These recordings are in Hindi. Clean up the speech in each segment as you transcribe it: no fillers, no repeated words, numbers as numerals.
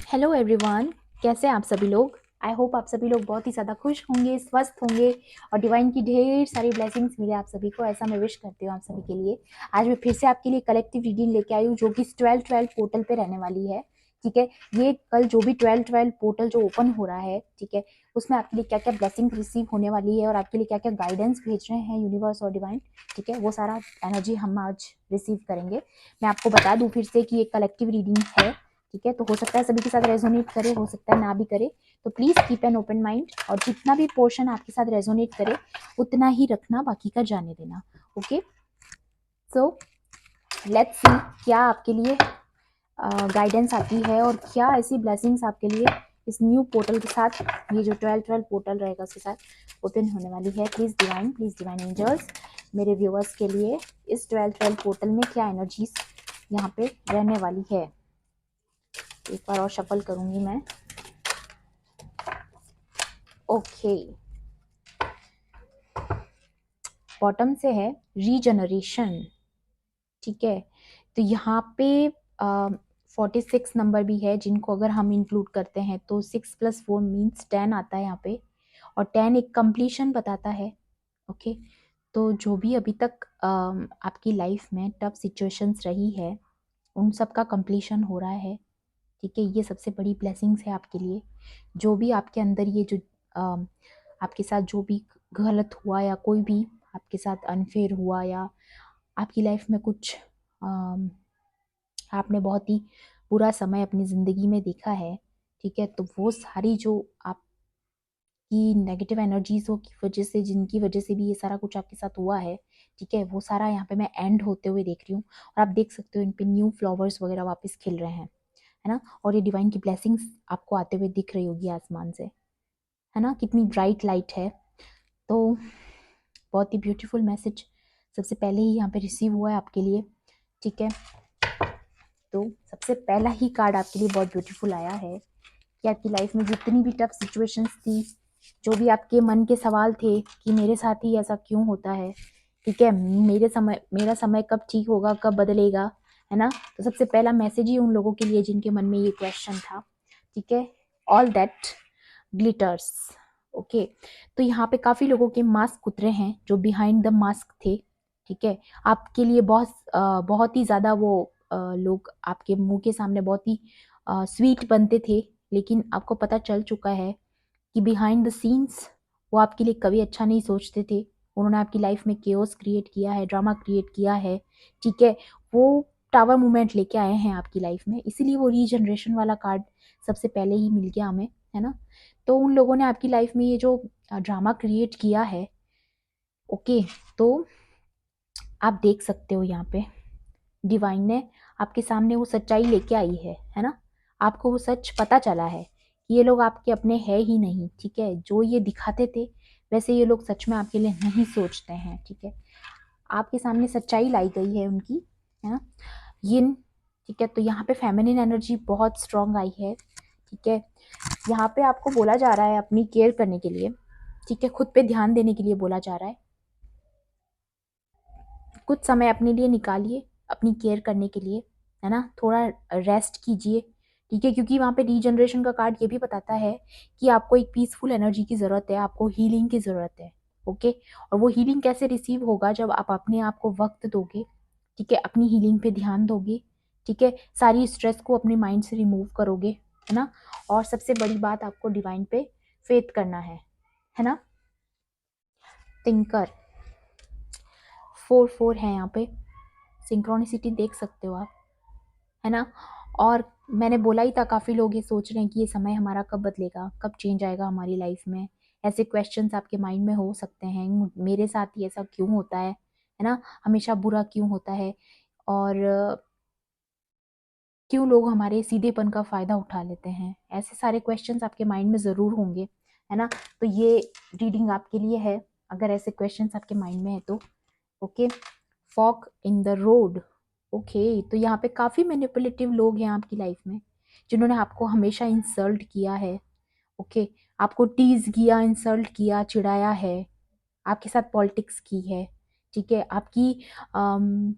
हेलो एवरीवन, कैसे हैं आप सभी लोग। आई होप आप सभी लोग बहुत ही ज़्यादा खुश होंगे, स्वस्थ होंगे और डिवाइन की ढेर सारी ब्लेसिंग्स मिले आप सभी को, ऐसा मैं विश करती हूँ आप सभी के लिए। आज मैं फिर से आपके लिए कलेक्टिव रीडिंग लेके आई हूँ जो कि 12-12 पोर्टल पे रहने वाली है। ठीक है, ये कल जो भी 12-12 पोर्टल जो ओपन हो रहा है, ठीक है, उसमें आपके लिए क्या क्या ब्लेसिंग रिसीव होने वाली है और आपके लिए क्या क्या गाइडेंस भेज रहे हैं यूनिवर्स और डिवाइन, ठीक है, वो सारा एनर्जी हम आज रिसीव करेंगे। मैं आपको बता दूं फिर से कि ये कलेक्टिव रीडिंग है, ठीक है, तो हो सकता है सभी के साथ रेजोनेट करे, हो सकता है ना भी करे, तो please keep an open mind और जितना भी पोर्शन आपके साथ रेजोनेट करे उतना ही रखना, बाकी का जाने देना। ओके, सो लेट्स सी क्या आपके लिए गाइडेंस आती है और क्या ऐसी ब्लेसिंग्स आपके लिए इस न्यू पोर्टल के साथ, ये जो 12-12 पोर्टल रहेगा उसके साथ ओपन होने वाली है। प्लीज डिवाइन एंजल्स, मेरे व्यूअर्स के लिए इस 12-12 पोर्टल में क्या एनर्जीज यहाँ पे रहने वाली है। एक बार और शफल करूंगी मैं। ओके, बॉटम से है रीजनरेशन, ठीक है, तो यहाँ पे 46 नंबर भी है, जिनको अगर हम इंक्लूड करते हैं तो 6+4 मीन्स 10 आता है यहाँ पे, और 10 एक कंप्लीशन बताता है। ओके, तो जो भी अभी तक आपकी लाइफ में टफ सिचुएशंस रही है उन सब का कंप्लीशन हो रहा है, ठीक है, ये सबसे बड़ी ब्लेसिंग्स है आपके लिए। जो भी आपके अंदर ये जो आपके साथ जो भी गलत हुआ या कोई भी आपके साथ अनफेयर हुआ या आपकी लाइफ में कुछ आपने बहुत ही बुरा समय अपनी ज़िंदगी में देखा है, ठीक है, तो वो सारी जो आपकी नेगेटिव एनर्जीज़ों की वजह से, जिनकी वजह से भी ये सारा कुछ आपके साथ हुआ है, ठीक है, वो सारा यहाँ पे मैं एंड होते हुए देख रही हूँ। और आप देख सकते हो इन पे न्यू फ्लावर्स वगैरह वापस खिल रहे हैं, है ना, और ये डिवाइन की ब्लेसिंग्स आपको आते हुए दिख रही होगी आसमान से, है ना, कितनी ब्राइट लाइट है। तो बहुत ही ब्यूटीफुल मैसेज सबसे पहले ही यहाँ पे रिसीव हुआ है आपके लिए, ठीक है। तो सबसे पहला ही कार्ड आपके लिए बहुत ब्यूटीफुल आया है कि आपकी लाइफ में जितनी भी टफ सिचुएशंस थी, जो भी आपके मन के सवाल थे कि मेरे साथ ही ऐसा क्यों होता है, ठीक है, मेरा समय कब ठीक होगा, कब बदलेगा, है ना, तो सबसे पहला मैसेज ही उन लोगों के लिए जिनके मन में ये क्वेश्चन था, ठीक है। All that glitters. ओके, तो यहाँ पे काफी लोगों के मास्क उतरे हैं जो बिहाइंड द मास्क थे, ठीक है, आपके लिए बहुत ही ज्यादा वो लोग आपके मुंह के सामने बहुत ही स्वीट बनते थे, लेकिन आपको पता चल चुका है कि बिहाइंड द सीन्स वो आपके लिए कभी अच्छा नहीं सोचते थे। उन्होंने आपकी लाइफ में केओस क्रिएट किया है, ड्रामा क्रिएट किया है, ठीक है, वो टावर मूवमेंट लेके आए हैं आपकी लाइफ में, इसीलिए वो रीजनरेशन वाला कार्ड सबसे पहले ही मिल गया हमें, है ना। तो उन लोगों ने आपकी लाइफ में ये जो ड्रामा क्रिएट किया है, ओके, तो आप देख सकते हो यहाँ पे डिवाइन ने आपके सामने वो सच्चाई लेके आई है ना, आपको वो सच पता चला है कि ये लोग आपके अपने हैं ही नहीं, ठीक है, जो ये दिखाते थे वैसे ये लोग सच में आपके लिए नहीं सोचते हैं, ठीक है, आपके सामने सच्चाई लाई गई है उनकी, है ना, यिन, ठीक है। तो यहाँ पे फेमिनिन एनर्जी बहुत स्ट्रांग आई है, ठीक है, यहाँ पे आपको बोला जा रहा है अपनी केयर करने के लिए, ठीक है, खुद पे ध्यान देने के लिए बोला जा रहा है, कुछ समय अपने लिए निकालिए अपनी केयर करने के लिए, है ना, थोड़ा रेस्ट कीजिए, ठीक है, क्योंकि वहाँ पे रीजनरेशन का कार्ड ये भी बताता है कि आपको एक पीसफुल एनर्जी की ज़रूरत है, आपको हीलिंग की ज़रूरत है, ओके, और वो हीलिंग कैसे रिसीव होगा, जब आप अपने आप को वक्त दोगे, ठीक है, अपनी हीलिंग पे ध्यान दोगे, ठीक है, सारी स्ट्रेस को अपने माइंड से रिमूव करोगे, है ना, और सबसे बड़ी बात आपको डिवाइन पे फेथ करना है ना। थिंकर 4-4 है यहाँ पे, सिंक्रोनिसिटी देख सकते हो आप, है ना, और मैंने बोला ही था काफ़ी लोग ये सोच रहे हैं कि ये समय हमारा कब बदलेगा, कब चेंज आएगा हमारी लाइफ में, ऐसे क्वेश्चंस आपके माइंड में हो सकते हैं, मेरे साथ ही ऐसा क्यों होता है ना, हमेशा बुरा क्यों होता है, और क्यों लोग हमारे सीधेपन का फ़ायदा उठा लेते हैं, ऐसे सारे क्वेश्चंस आपके माइंड में ज़रूर होंगे, है ना, तो ये रीडिंग आपके लिए है अगर ऐसे क्वेश्चंस आपके माइंड में है तो, okay. Fork in the road, okay, तो यहाँ पे काफ़ी मैनिपुलेटिव लोग हैं आपकी लाइफ में जिन्होंने आपको हमेशा इंसल्ट किया है, ओके, आपको टीज किया, इंसल्ट किया, चिढ़ाया है, आपके साथ पॉलिटिक्स की है, ठीक है, आपकी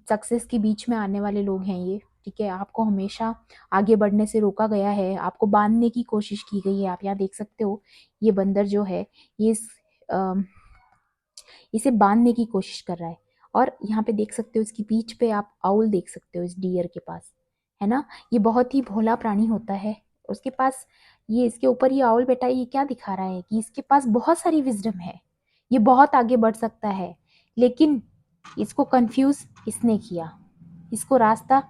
सक्सेस के बीच में आने वाले लोग हैं ये, ठीक है, आपको हमेशा आगे बढ़ने से रोका गया है, आपको बांधने की कोशिश की गई है। आप यहाँ देख सकते हो ये बंदर जो है ये इसे बांधने की कोशिश कर रहा है। और यहाँ पे देख सकते हो इसकी पीठ पे आप आउल देख सकते हो इस डियर के पास, है ना। ये बहुत ही भोला प्राणी होता है। उसके पास ये इसके ऊपर ये आउल बेटा ये क्या दिखा रहा है कि इसके पास बहुत सारी विजडम है, ये बहुत आगे बढ़ सकता है, लेकिन इसको कंफ्यूज इसने किया, इसको रास्ता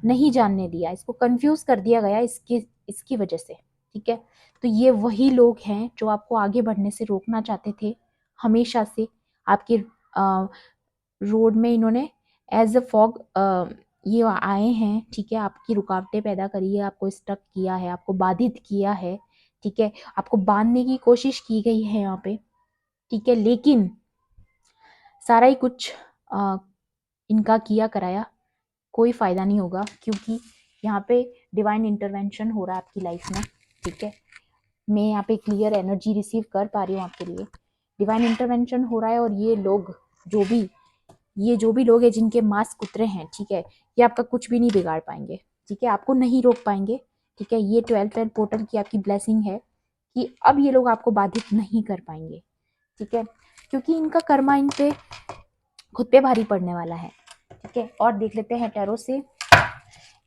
नहीं जानने दिया, इसको कंफ्यूज कर दिया गया इसकी इसकी वजह से। ठीक है, तो ये वही लोग हैं जो आपको आगे बढ़ने से रोकना चाहते थे हमेशा से। आपके रोड में इन्होंने एज अ फॉग ये आए हैं, ठीक है, आपकी रुकावटें पैदा करी है, आपको स्टक किया है, आपको बाधित किया है, ठीक है, आपको बांधने की कोशिश की गई है यहाँ पे, ठीक है, लेकिन सारा ही कुछ इनका किया कराया कोई फायदा नहीं होगा, क्योंकि यहाँ पे डिवाइन इंटरवेंशन हो रहा है आपकी लाइफ में। ठीक है, मैं यहाँ पे क्लियर एनर्जी रिसीव कर पा रही हूँ आपके लिए। डिवाइन इंटरवेंशन हो रहा है और ये जो भी लोग हैं जिनके मास्क उतरे हैं, ठीक है, ये आपका कुछ भी नहीं बिगाड़ पाएंगे, ठीक है, आपको नहीं रोक पाएंगे। ठीक है, ये 12 पोर्टल की आपकी ब्लेसिंग है कि अब ये लोग आपको बाधित नहीं कर पाएंगे। ठीक है, क्योंकि इनका कर्मा इन पे खुद पे भारी पड़ने वाला है। ठीक है, और देख लेते हैं टैरो से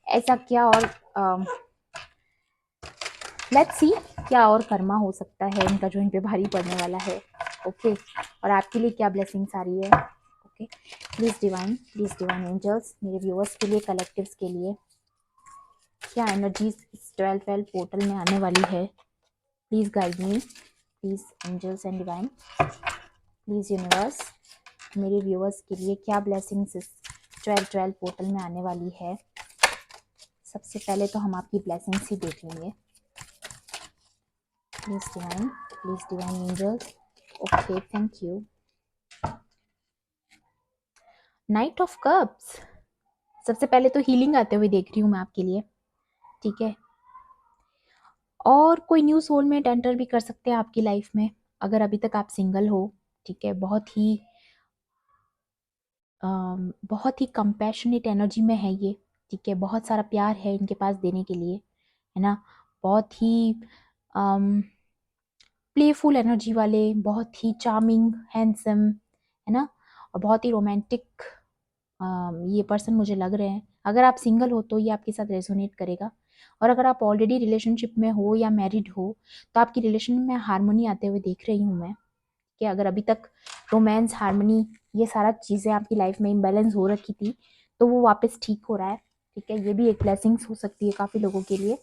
ऐसा क्या और लेट्स सी क्या और कर्मा हो सकता है इनका जो इन पे भारी पड़ने वाला है। ओके, और आपके लिए क्या ब्लेसिंग्स आ रही है। ओके, प्लीज डिवाइन एंजल्स मेरे व्यूअर्स के लिए, कलेक्टिव्स के लिए क्या एनर्जीज इस 12 पोर्टल में आने वाली है। Please guide me, please angels and divine, please universe मेरे व्यूअर्स के लिए क्या ब्लेसिंग्स इस 12 पोर्टल में आने वाली है। सबसे पहले तो हम आपकी ब्लेसिंग्स ही देख लेंगे। Please divine angels. Okay, thank you. Knight of cups, सबसे पहले तो हीलिंग आते हुए देख रही हूँ मैं आपके लिए। ठीक है, और कोई न्यू सोलमेट एंटर भी कर सकते हैं आपकी लाइफ में अगर अभी तक आप सिंगल हो। ठीक है, बहुत ही कंपैशनेट एनर्जी में है ये। ठीक है, बहुत सारा प्यार है इनके पास देने के लिए, है ना। बहुत ही प्लेफुल एनर्जी वाले, बहुत ही चार्मिंग, हैंडसम, है ना, और बहुत ही रोमांटिक ये पर्सन मुझे लग रहे हैं। अगर आप सिंगल हो तो ये आपके साथ रेजोनेट करेगा, और अगर आप ऑलरेडी रिलेशनशिप में हो या मैरिड हो तो आपकी रिलेशन में हारमोनी आते हुए देख रही हूँ मैं कि अगर अभी तक रोमांस, हारमोनी, ये सारा चीज़ें आपकी लाइफ में इम्बैलेंस हो रखी थी तो वो वापस ठीक हो रहा है। ठीक है, ये भी एक ब्लेसिंग्स हो सकती है काफ़ी लोगों के लिए।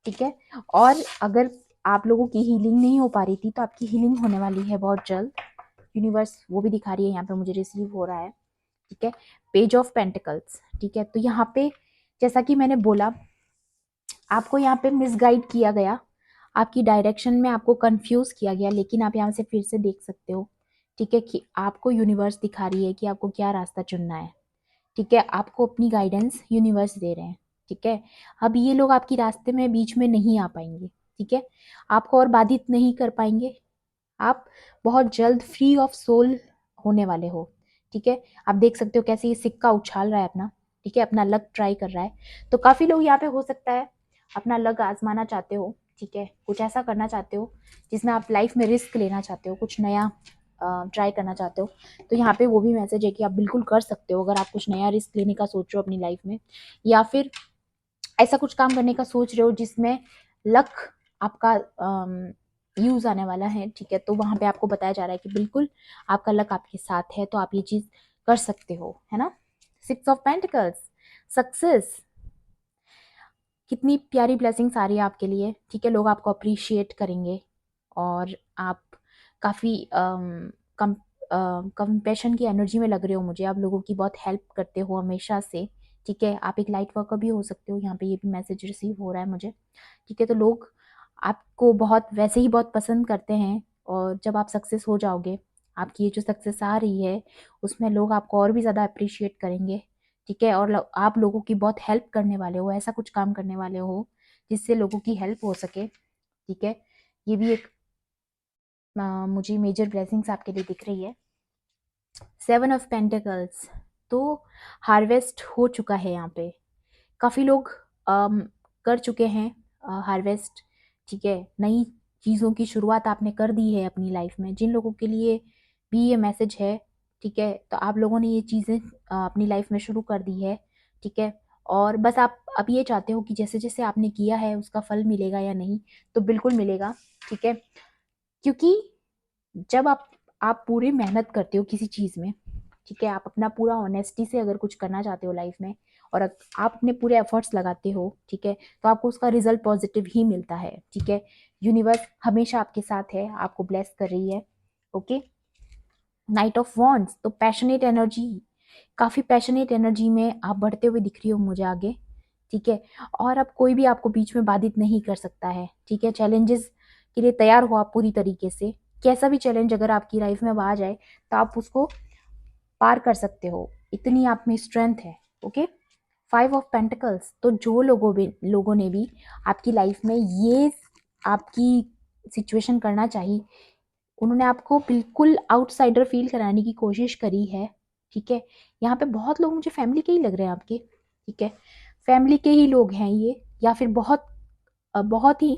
ठीक है, और अगर आप लोगों की हीलिंग नहीं हो पा रही थी तो आपकी हीलिंग होने वाली है बहुत जल्द। यूनिवर्स वो भी दिखा रही है यहाँ पे, मुझे रिसीव हो रहा है। ठीक है, पेज ऑफ पेंटिकल्स। ठीक है, तो यहाँ पे जैसा कि मैंने बोला आपको यहाँ पे मिसगाइड किया गया, आपकी डायरेक्शन में आपको कंफ्यूज किया गया, लेकिन आप यहाँ से फिर से देख सकते हो। ठीक है, कि आपको यूनिवर्स दिखा रही है कि आपको क्या रास्ता चुनना है। ठीक है, आपको अपनी गाइडेंस यूनिवर्स दे रहे हैं। ठीक है, अब ये लोग आपकी रास्ते में बीच में नहीं आ पाएंगे। ठीक है, आपको और बाधित नहीं कर पाएंगे। आप बहुत जल्द फ्री ऑफ सोल होने वाले हो। ठीक है, आप देख सकते हो कैसे ये सिक्का उछाल रहा है अपना। ठीक है, अपना लक ट्राई कर रहा है। तो काफ़ी लोग यहाँ पे हो सकता है अपना लक आजमाना चाहते हो। ठीक है, कुछ ऐसा करना चाहते हो जिसमें आप लाइफ में रिस्क लेना चाहते हो, कुछ नया ट्राई करना चाहते हो। तो यहाँ पे वो भी मैसेज है कि आप बिल्कुल कर सकते हो अगर आप कुछ नया रिस्क लेने का सोच रहे हो अपनी लाइफ में, या फिर ऐसा कुछ काम करने का सोच रहे हो जिसमें लक आपका यूज आने वाला है। ठीक है, तो वहां पे आपको बताया जा रहा है कि बिल्कुल आपका लक आपके साथ है, तो आप ये चीज कर सकते हो, है ना। 6 ऑफ पेंटिकल्स, सक्सेस, कितनी प्यारी ब्लेसिंग्स आ रही है आपके लिए। ठीक है, लोग आपको अप्रिशिएट करेंगे और आप काफ़ी कंपेशन की एनर्जी में लग रहे हो मुझे। आप लोगों की बहुत हेल्प करते हो हमेशा से। ठीक है, आप एक लाइट वर्कर भी हो सकते हो, यहाँ पे ये भी मैसेज रिसीव हो रहा है मुझे। ठीक है, तो लोग आपको बहुत वैसे ही बहुत पसंद करते हैं, और जब आप सक्सेस हो जाओगे, आपकी ये जो सक्सेस आ रही है उसमें लोग आपको और भी ज़्यादा अप्रिशिएट करेंगे। ठीक है, और आप लोगों की बहुत हेल्प करने वाले हो, ऐसा कुछ काम करने वाले हो जिससे लोगों की हेल्प हो सके। ठीक है, ये भी एक मुझे मेजर ब्लेसिंग्स आपके लिए दिख रही है। 7 ऑफ पेंटिकल्स, तो हार्वेस्ट हो चुका है यहाँ पे। काफ़ी लोग कर चुके हैं हार्वेस्ट, ठीक है, नई चीज़ों की शुरुआत आपने कर दी है अपनी लाइफ में। जिन लोगों के लिए भी ये मैसेज है, ठीक है, तो आप लोगों ने ये चीज़ें अपनी लाइफ में शुरू कर दी है, ठीक है। और बस आप अब ये चाहते हो कि जैसे जैसे आपने किया है उसका फल मिलेगा या नहीं, तो बिल्कुल मिलेगा, ठीक है। क्योंकि जब आप पूरी मेहनत करते हो किसी चीज़ में, ठीक है, आप अपना पूरा ऑनेस्टी से अगर कुछ करना चाहते हो लाइफ में, और आप अपने पूरे एफर्ट्स लगाते हो, ठीक है, तो आपको उसका रिजल्ट पॉजिटिव ही मिलता है, ठीक है। यूनिवर्स हमेशा आपके साथ है, आपको ब्लेस कर रही है, ओके। नाइट ऑफ वॉन्ड्स, तो पैशनेट एनर्जी, काफ़ी पैशनेट एनर्जी में आप बढ़ते हुए दिख रही हो मुझे आगे, ठीक है। और अब कोई भी आपको बीच में बाधित नहीं कर सकता है, ठीक है। चैलेंजेस के लिए तैयार हो आप पूरी तरीके से। कैसा भी चैलेंज अगर आपकी लाइफ में अब आ जाए तो आप उसको पार कर सकते हो, इतनी आप में स्ट्रेंथ है, ओके। 5 ऑफ पेंटिकल्स, तो जो लोगों ने भी आपकी लाइफ में ये आपकी सिचुएशन करना चाहिए, उन्होंने आपको बिल्कुल आउटसाइडर फील कराने की कोशिश करी है, ठीक है। यहाँ पे बहुत लोग मुझे फैमिली के ही लग रहे हैं आपके, ठीक है, फैमिली के ही लोग हैं ये, या फिर बहुत ही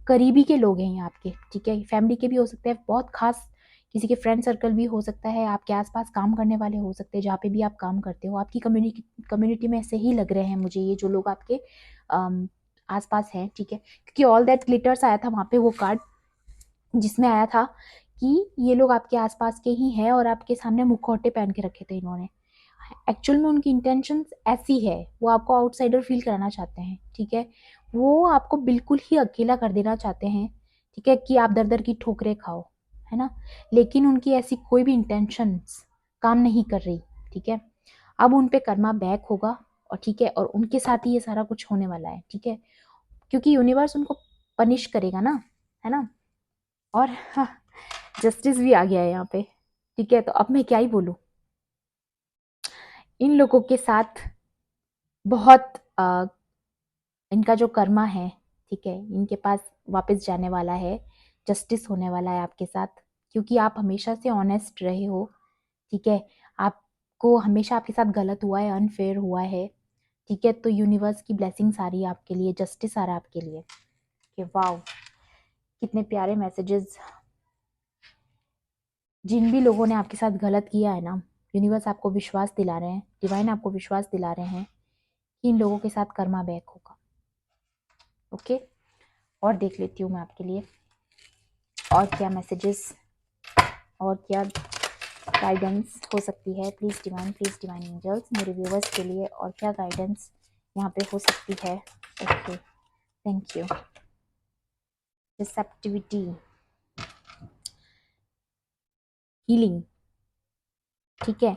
करीबी के लोग हैं ये आपके, ठीक है। फैमिली के भी हो सकते हैं, बहुत खास किसी के फ्रेंड सर्कल भी हो सकता है, आपके आसपास काम करने वाले हो सकते हैं, जहाँ पे भी आप काम करते हो, आपकी कम्युनिटी में ऐसे ही लग रहे हैं मुझे ये जो लोग आपके आसपास हैं, ठीक है। क्योंकि ऑल दैट ग्लिटर्स आया था वहाँ पे वो कार्ड, जिसमें आया था कि ये लोग आपके आसपास के ही हैं और आपके सामने मुखौटे पहन के रखे थे इन्होंने। एक्चुअल में उनकी इंटेंशंस ऐसी है, वो आपको आउटसाइडर फील कराना चाहते हैं, ठीक है। वो आपको बिल्कुल ही अकेला कर देना चाहते हैं, ठीक है, कि आप दर दर की ठोकरें खाओ, है ना। लेकिन उनकी ऐसी कोई भी इंटेंशंस काम नहीं कर रही, ठीक है। अब उन पे कर्मा बैक होगा, और ठीक है, और उनके साथ ही ये सारा कुछ होने वाला है, ठीक है। क्योंकि यूनिवर्स उनको पनिश करेगा ना, है ना। और हाँ, जस्टिस भी आ गया है यहाँ पे, ठीक है। तो अब मैं क्या ही बोलूँ, इन लोगों के साथ बहुत इनका जो कर्मा है, ठीक है, इनके पास वापस जाने वाला है, जस्टिस होने वाला है आपके साथ, क्योंकि आप हमेशा से ऑनेस्ट रहे हो, ठीक है। आपको हमेशा आपके साथ गलत हुआ है, अनफेयर हुआ है, ठीक है। तो यूनिवर्स की ब्लेसिंग्स आ रही है आपके लिए, जस्टिस आ रहा है आपके लिए, कि वाओ, कितने प्यारे मैसेजेस। जिन भी लोगों ने आपके साथ गलत किया है ना, यूनिवर्स आपको विश्वास दिला रहे हैं, डिवाइन आपको विश्वास दिला रहे हैं कि इन लोगों के साथ कर्मा बैक होगा, ओके। और देख लेती हूँ मैं आपके लिए और क्या मैसेजेस और क्या गाइडेंस हो सकती है। प्लीज़ डिवाइन एंजल्स, मेरे व्यूवर्स के लिए और क्या गाइडेंस यहाँ पे हो सकती है। Okay, thank you. Receptivity, healing, ठीक है।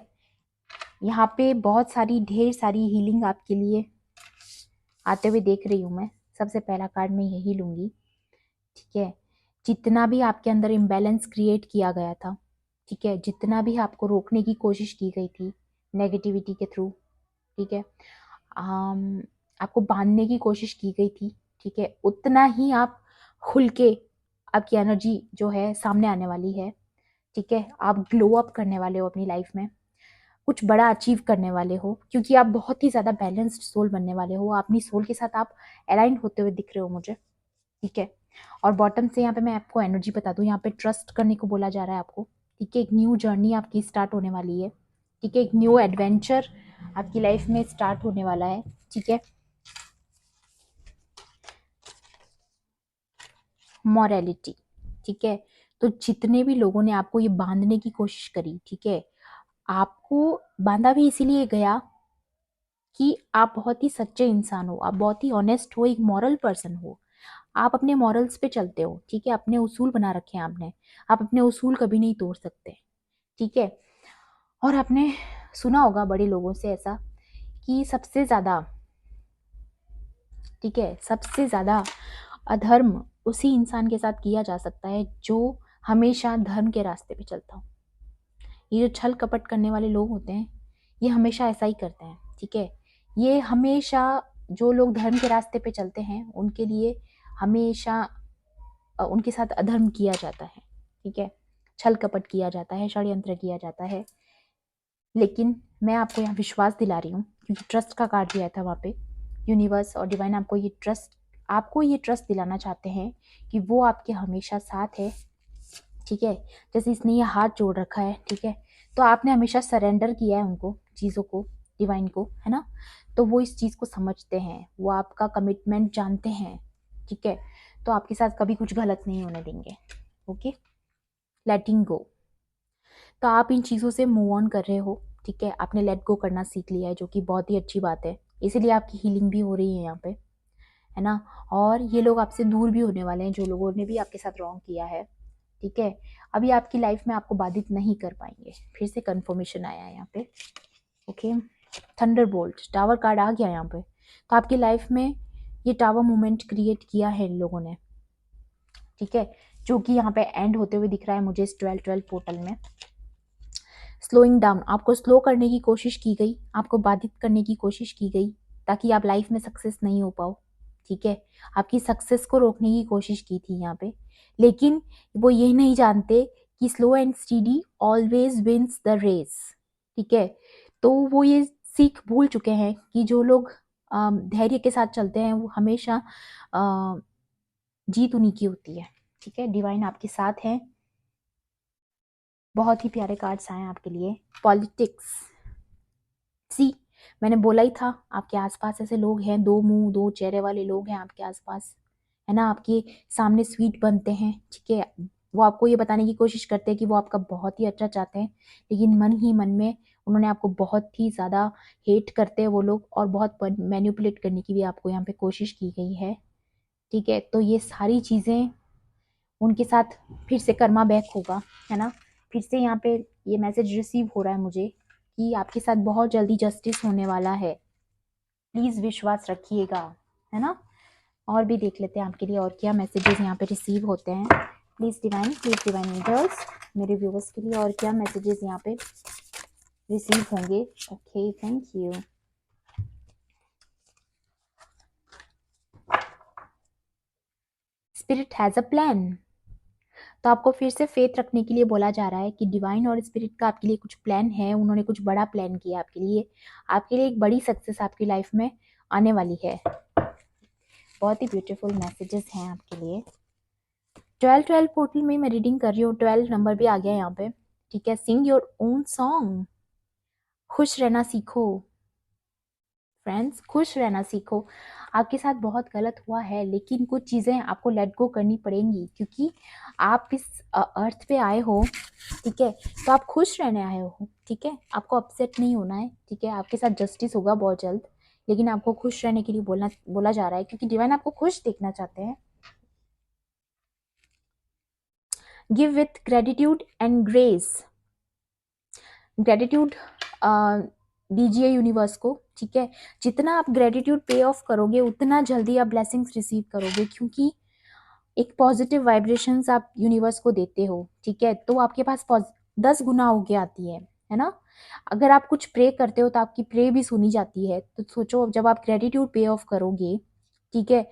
यहाँ पे बहुत सारी ढेर सारी हीलिंग आपके लिए आते हुए देख रही हूँ मैं। सबसे पहला कार्ड मैं यही लूँगी, ठीक है। जितना भी आपके अंदर इम्बैलेंस क्रिएट किया गया था, ठीक है, जितना भी आपको रोकने की कोशिश की गई थी नेगेटिविटी के थ्रू, ठीक है, आपको बांधने की कोशिश की गई थी, ठीक है, उतना ही आप खुल के आपकी एनर्जी जो है सामने आने वाली है, ठीक है। आप ग्लो अप करने वाले हो अपनी लाइफ में, कुछ बड़ा अचीव करने वाले हो, क्योंकि आप बहुत ही ज़्यादा बैलेंस्ड सोल बनने वाले हो। अपनी सोल के साथ आप अलाइन होते हुए दिख रहे हो मुझे, ठीक है। और बॉटम से यहाँ पे मैं आपको एनर्जी बता दूँ, यहाँ पे ट्रस्ट करने को बोला जा रहा है आपको, ठीक है। एक न्यू जर्नी आपकी स्टार्ट होने वाली है, ठीक है। एक न्यू एडवेंचर आपकी लाइफ में स्टार्ट होने वाला है, ठीक है। मॉरलिटी, ठीक है। तो जितने भी लोगों ने आपको ये बांधने की कोशिश करी, ठीक है, आपको बांधा भी इसीलिए गया कि आप बहुत ही सच्चे इंसान हो, आप बहुत ही ऑनेस्ट हो, एक मॉरल पर्सन हो, आप अपने मॉरल्स पे चलते हो, ठीक है। अपने उसूल बना रखे हैं आपने, आप अपने उसूल कभी नहीं तोड़ सकते, ठीक है। और आपने सुना होगा बड़े लोगों से ऐसा कि सबसे ज़्यादा, ठीक है, सबसे ज़्यादा अधर्म उसी इंसान के साथ किया जा सकता है जो हमेशा धर्म के रास्ते पे चलता हो। ये जो छल कपट करने वाले लोग होते हैं, ये हमेशा ऐसा ही करते हैं, ठीक है। ये हमेशा, जो लोग धर्म के रास्ते पे चलते हैं उनके लिए हमेशा उनके साथ अधर्म किया जाता है, ठीक है। छल कपट किया जाता है, षड्यंत्र किया जाता है। लेकिन मैं आपको यहाँ विश्वास दिला रही हूँ, क्योंकि ट्रस्ट का कार्ड भी आया था वहाँ पे, यूनिवर्स और डिवाइन आपको ये ट्रस्ट दिलाना चाहते हैं कि वो आपके हमेशा साथ है, ठीक है। जैसे इसने ये हाथ जोड़ रखा है, ठीक है, तो आपने हमेशा सरेंडर किया है उनको, चीज़ों को, डिवाइन को, है ना। तो वो इस चीज़ को समझते हैं, वो आपका कमिटमेंट जानते हैं, ठीक है। तो आपके साथ कभी कुछ गलत नहीं होने देंगे। ओके, लेटिंग गो। तो आप इन चीज़ों से मूव ऑन कर रहे हो, ठीक है। आपने लेट गो करना सीख लिया है, जो कि बहुत ही अच्छी बात है। इसीलिए आपकी हीलिंग भी हो रही है यहाँ पे, है ना। और ये लोग आपसे दूर भी होने वाले हैं, जो लोगों ने भी आपके साथ रॉन्ग किया है, ठीक है। अभी आपकी लाइफ में आपको बाधित नहीं कर पाएंगे। फिर से कंफर्मेशन आया है यहाँ पे। ओके, थंडरबोल्ट, टावर कार्ड आ गया यहाँ पे। तो आपकी लाइफ में ये टावर मूवमेंट क्रिएट किया है इन लोगों ने, ठीक है, जो कि यहाँ पे एंड होते हुए दिख रहा है मुझे इस 12-12 पोर्टल में। स्लोइंग डाउन, आपको स्लो करने की कोशिश की गई, आपको बाधित करने की कोशिश की गई, ताकि आप लाइफ में सक्सेस नहीं हो पाओ, ठीक है। आपकी सक्सेस को रोकने की कोशिश की थी यहाँ पे, लेकिन वो ये नहीं जानते कि slow and steady always wins the race, ठीक है। तो वो ये सीख भूल चुके हैं कि जो लोग धैर्य के साथ चलते हैं वो हमेशा अ, जीत उन्हीं की होती है, ठीक है। डिवाइन आपके साथ है। बहुत ही प्यारे कार्ड्स आए हैं आपके लिए। पॉलिटिक्स, सी, मैंने बोला ही था आपके आसपास ऐसे लोग हैं, दो मुंह दो चेहरे वाले लोग हैं आपके आसपास, है ना। आपके सामने स्वीट बनते हैं, ठीक है। वो आपको ये बताने की कोशिश करते हैं कि वो आपका बहुत ही अच्छा चाहते हैं, लेकिन मन ही मन में उन्होंने आपको बहुत ही ज़्यादा हेट करते हैं वो लोग, और बहुत मैनिपुलेट करने की भी आपको यहाँ पे कोशिश की गई है, ठीक है। तो ये सारी चीज़ें उनके साथ फिर से कर्मा बैक होगा, है ना। फिर से यहाँ पे ये मैसेज रिसीव हो रहा है मुझे कि आपके साथ बहुत जल्दी जस्टिस होने वाला है। प्लीज़ विश्वास रखिएगा, है ना। और भी देख लेते हैं आपके लिए और क्या मैसेजेस यहाँ पे रिसीव होते हैं। प्लीज़ डिवाइन एंजल्स, मेरे व्यूवर्स के लिए और क्या मैसेजेस यहाँ पे रिसीव होंगे। Okay, thank you. Spirit has a plan. तो आपको फिर से फेथ रखने के लिए बोला जा रहा है कि डिवाइन और स्पिरिट का आपके लिए कुछ प्लान है। उन्होंने कुछ बड़ा प्लान किया आपके लिए एक बड़ी सक्सेस आपकी लाइफ में आने वाली है। बहुत ही ब्यूटीफुल मैसेजेस हैं आपके लिए। 12-12 पोर्टल में मैं रीडिंग कर रही हूँ, 12 नंबर भी आ गया यहाँ पे, ठीक है। सिंग योर ओन सॉन्ग, खुश रहना सीखो फ्रेंड्स, खुश रहना सीखो। आपके साथ बहुत गलत हुआ है, लेकिन कुछ चीज़ें आपको लेट गो करनी पड़ेंगी, क्योंकि आप इस अर्थ पे आए हो, ठीक है। तो आप खुश रहने आए हो, ठीक है। आपको अपसेट नहीं होना है, ठीक है। आपके साथ जस्टिस होगा बहुत जल्द, लेकिन आपको खुश रहने के लिए बोला जा रहा है, क्योंकि डिवाइन आपको खुश देखना चाहते हैं। Give with gratitude and grace, gratitude दीजिए यूनिवर्स को, ठीक है। जितना आप ग्रेटिट्यूड पे ऑफ करोगे उतना जल्दी आप ब्लेसिंग्स रिसीव करोगे, क्योंकि एक पॉजिटिव वाइब्रेशंस आप यूनिवर्स को देते हो, ठीक है। तो आपके पास 10 गुना होके आती है ना। अगर आप कुछ प्रे करते हो तो आपकी प्रे भी सुनी जाती है। तो सोचो, जब आप ग्रेटिट्यूड पे ऑफ करोगे, ठीक है,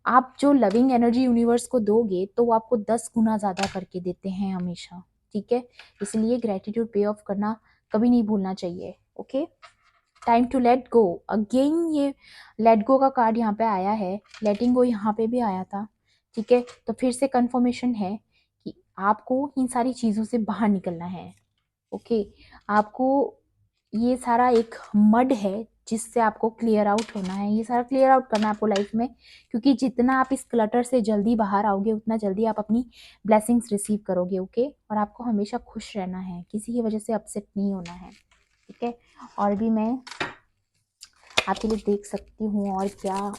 आप जो लविंग एनर्जी यूनिवर्स को दोगे तो वो आपको 10 गुना ज़्यादा करके देते हैं हमेशा, ठीक है। इसलिए ग्रेटिट्यूड पे ऑफ करना कभी नहीं भूलना चाहिए। Okay, time to let go. Again ये लेट गो का कार्ड यहाँ पे आया है, लेटिंग गो यहाँ पे भी आया था, ठीक है। तो फिर से कंफर्मेशन है कि आपको इन सारी चीज़ों से बाहर निकलना है। ओके, आपको ये सारा एक मड है जिससे आपको क्लियर आउट होना है, ये सारा क्लियर आउट करना है आपको लाइफ में, क्योंकि जितना आप इस क्लटर से जल्दी बाहर आओगे उतना जल्दी आप अपनी ब्लेसिंग्स रिसीव करोगे। ओके, और आपको हमेशा खुश रहना है, किसी की वजह से अपसेट नहीं होना है, ठीक है। और भी मैं आपके लिए देख सकती हूँ और क्या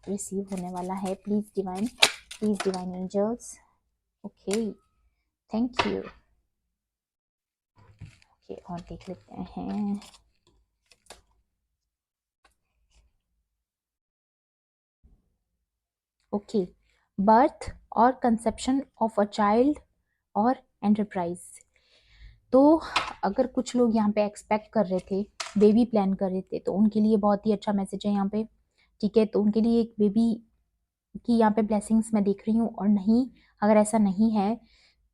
रिसीव होने वाला है। Please divine angels. Okay, thank you. Okay, और देख लेते हैं। ओके, बर्थ और कंसेप्शन ऑफ अ चाइल्ड और एंटरप्राइज। तो अगर कुछ लोग यहाँ पे एक्सपेक्ट कर रहे थे, बेबी प्लान कर रहे थे, तो उनके लिए बहुत ही अच्छा मैसेज है यहाँ पे, ठीक है। तो उनके लिए एक बेबी की यहाँ पे ब्लेसिंग्स मैं देख रही हूँ। और नहीं, अगर ऐसा नहीं है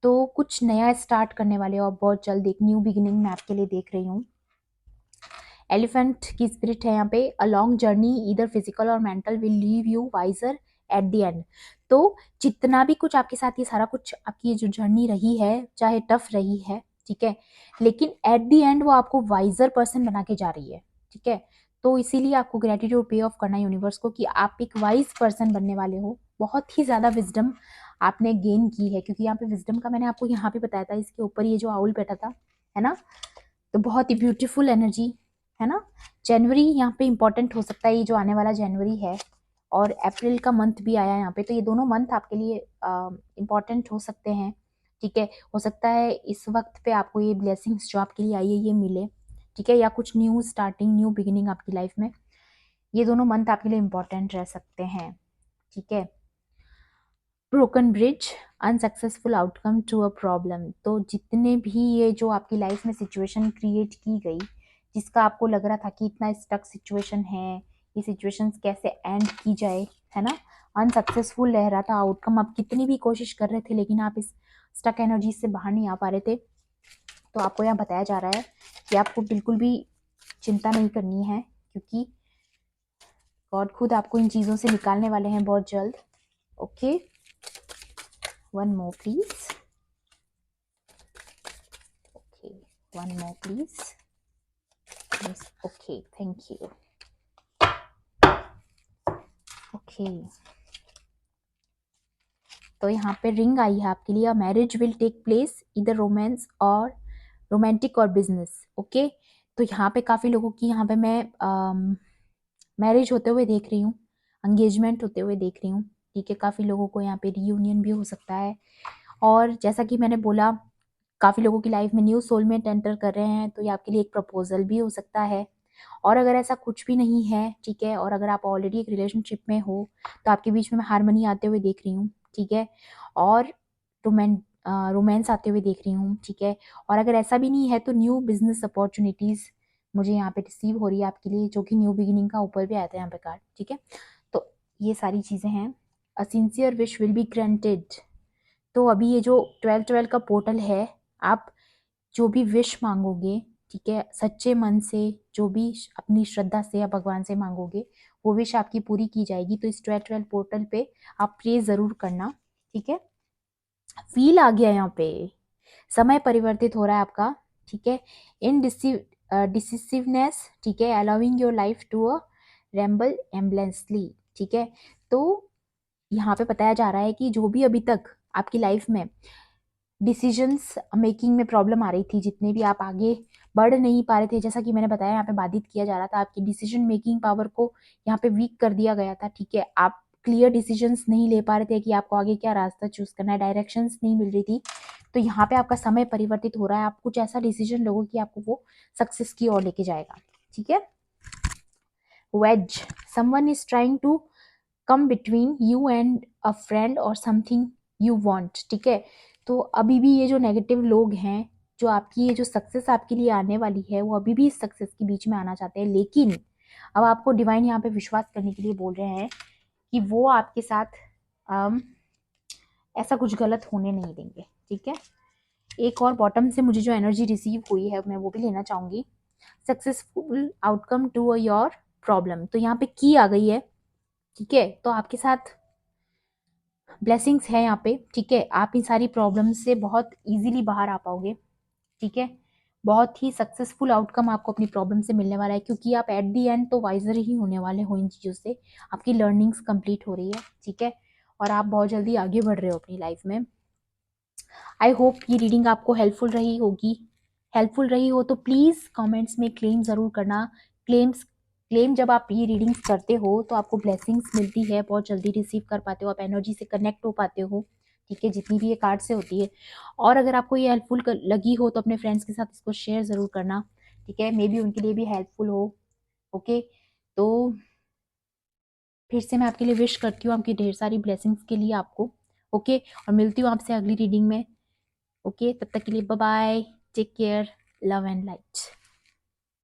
तो कुछ नया स्टार्ट करने वाले हो आप बहुत जल्द, एक न्यू बिगिनिंग मैं आपके लिए देख रही हूँ। एलिफेंट की स्पिरिट है यहाँ पे। अ लॉन्ग जर्नी इधर फिजिकल और mental will leave you wiser at the end. तो जितना भी कुछ आपके साथ ये सारा कुछ आपकी ये जो जर्नी रही है, चाहे टफ रही है, ठीक है, लेकिन एट द एंड वो आपको वाइजर पर्सन बना के जा रही है, ठीक है। तो इसीलिए आपको ग्रेटिट्यूड पे ऑफ करना यूनिवर्स को कि आप एक वाइज पर्सन बनने वाले हो। बहुत ही ज़्यादा विजडम आपने गेन की है, क्योंकि यहाँ पे विजडम का मैंने आपको यहाँ पे बताया था, इसके ऊपर ये जो आउल बैठा था, है ना। तो बहुत ही ब्यूटीफुल एनर्जी है ना। जनवरी यहाँ पे इंपॉर्टेंट हो सकता है, ये जो आने वाला जनवरी है, और अप्रैल का मंथ भी आया यहाँ पे, तो ये दोनों मंथ आपके लिए इम्पॉर्टेंट हो सकते हैं, ठीक है। हो सकता है इस वक्त पे आपको ये ब्लेसिंग्स जो आपके लिए आई है ये मिले, ठीक है, या कुछ न्यू स्टार्टिंग, न्यू बिगिनिंग आपकी लाइफ में, ये दोनों मंथ आपके लिए इम्पॉर्टेंट रह सकते हैं, ठीक है। Broken bridge, unsuccessful outcome to a problem. तो जितने भी ये जो आपकी लाइफ में सिचुएशन क्रिएट की गई, जिसका आपको लग रहा था कि इतना स्टक सिचुएशन है, ये सिचुएशंस कैसे एंड की जाए, है ना, अनसक्सेसफुल रह रहा था आउटकम, आप कितनी भी कोशिश कर रहे थे लेकिन आप इस स्टक एनर्जी से बाहर नहीं आ पा रहे थे। तो आपको यहाँ बताया जा रहा है कि आपको बिल्कुल भी चिंता नहीं करनी है, क्योंकि गॉड खुद आपको इन चीज़ों से निकालने वाले हैं बहुत जल्द। Okay, one more please. Okay, one more please. Yes, okay, thank you. Okay, तो यहाँ पे रिंग आई है आपके लिए, मैरिज विल टेक प्लेस इधर रोमांस और रोमांटिक और बिजनेस। ओके, तो यहाँ पे काफ़ी लोगों की यहाँ पे मैं मैरिज होते हुए देख रही हूँ, एंगेजमेंट होते हुए देख रही हूँ, ठीक है। काफ़ी लोगों को यहाँ पे रियूनियन भी हो सकता है, और जैसा कि मैंने बोला काफ़ी लोगों की लाइफ में न्यू सोलमेट एंटर कर रहे हैं, तो ये आपके लिए एक प्रपोजल भी हो सकता है। और अगर ऐसा कुछ भी नहीं है, ठीक है, और अगर आप ऑलरेडी एक रिलेशनशिप में हो, तो आपके बीच में हारमनी आते हुए देख रही हूँ, ठीक है, और रोमांस आते हुए देख रही हूँ, ठीक है। और अगर ऐसा भी नहीं है तो न्यू बिजनेस अपॉर्चुनिटीज़ मुझे यहाँ पे रिसीव हो रही है आपके लिए, जो कि न्यू बिगिनिंग का ऊपर भी आया था यहाँ पे कार्ड, ठीक है। तो ये सारी चीज़ें हैं। अ sincere wish will be granted. तो अभी ये जो 12-12 का पोर्टल है, आप जो भी विश मांगोगे, ठीक है, सच्चे मन से जो भी अपनी श्रद्धा से या भगवान से मांगोगे, वो विश आपकी पूरी की जाएगी। तो इस 12-12 पोर्टल पे आप प्रे ज़रूर करना, ठीक है। फील आ गया यहाँ पे, समय परिवर्तित हो रहा है आपका, ठीक है। इन डिसिसिवनेस, ठीक है, allowing your life to a ramble ambivalently, ठीक है। तो यहाँ पे बताया जा रहा है कि जो भी अभी तक आपकी लाइफ में डिसीजंस मेकिंग में प्रॉब्लम आ रही थी, जितने भी आप आगे बढ़ नहीं पा रहे थे, जैसा कि मैंने बताया यहाँ पे बाधित किया जा रहा था, आपकी डिसीजन मेकिंग पावर को यहाँ पे वीक कर दिया गया था, ठीक है। आप क्लियर डिसीजंस नहीं ले पा रहे थे कि आपको आगे क्या रास्ता चूज करना है, डायरेक्शंस नहीं मिल रही थी। तो यहाँ पे आपका समय परिवर्तित हो रहा है, आप कुछ ऐसा डिसीजन लोगे कि आपको वो सक्सेस की ओर लेके जाएगा, ठीक है। Wedge, someone is trying to come between you and a friend और समथिंग यू वांट, ठीक है। तो अभी भी ये जो नेगेटिव लोग हैं, जो आपकी ये जो सक्सेस आपके लिए आने वाली है, वो अभी भी इस सक्सेस के बीच में आना चाहते हैं, लेकिन अब आपको डिवाइन यहाँ पे विश्वास करने के लिए बोल रहे हैं कि वो आपके साथ ऐसा कुछ गलत होने नहीं देंगे, ठीक है। एक और बॉटम से मुझे जो एनर्जी रिसीव हुई है मैं वो भी लेना चाहूंगी। Successful outcome to your problem, तो यहाँ पे की आ गई है, ठीक है। तो आपके साथ ब्लेसिंग्स है यहाँ पे, ठीक है। आप इन सारी प्रॉब्लम से बहुत इजीली बाहर आ पाओगे, ठीक है। बहुत ही सक्सेसफुल आउटकम आपको अपनी प्रॉब्लम से मिलने वाला है, क्योंकि आप एट दी एंड तो वाइजर ही होने वाले हो इन चीज़ों से। आपकी लर्निंग्स कंप्लीट हो रही है, ठीक है, और आप बहुत जल्दी आगे बढ़ रहे हो अपनी लाइफ में। आई होप ये रीडिंग आपको हेल्पफुल रही होगी। हेल्पफुल रही हो तो प्लीज़ कमेंट्स में क्लेम ज़रूर करना। क्लेम जब आप ये रीडिंग्स करते हो तो आपको ब्लेसिंग्स मिलती है, बहुत जल्दी रिसीव कर पाते हो, आप एनर्जी से कनेक्ट हो पाते हो, ठीक है, जितनी भी ये कार्ड से होती है। और अगर आपको ये हेल्पफुल लगी हो तो अपने फ्रेंड्स के साथ इसको शेयर ज़रूर करना, ठीक है, मे बी उनके लिए भी हेल्पफुल हो। ओके, तो फिर से मैं आपके लिए विश करती हूँ आपकी ढेर सारी ब्लेसिंग्स के लिए आपको। ओके, और मिलती हूँ आपसे अगली रीडिंग में। ओके, तब तक के लिए bye bye, take care, love and light.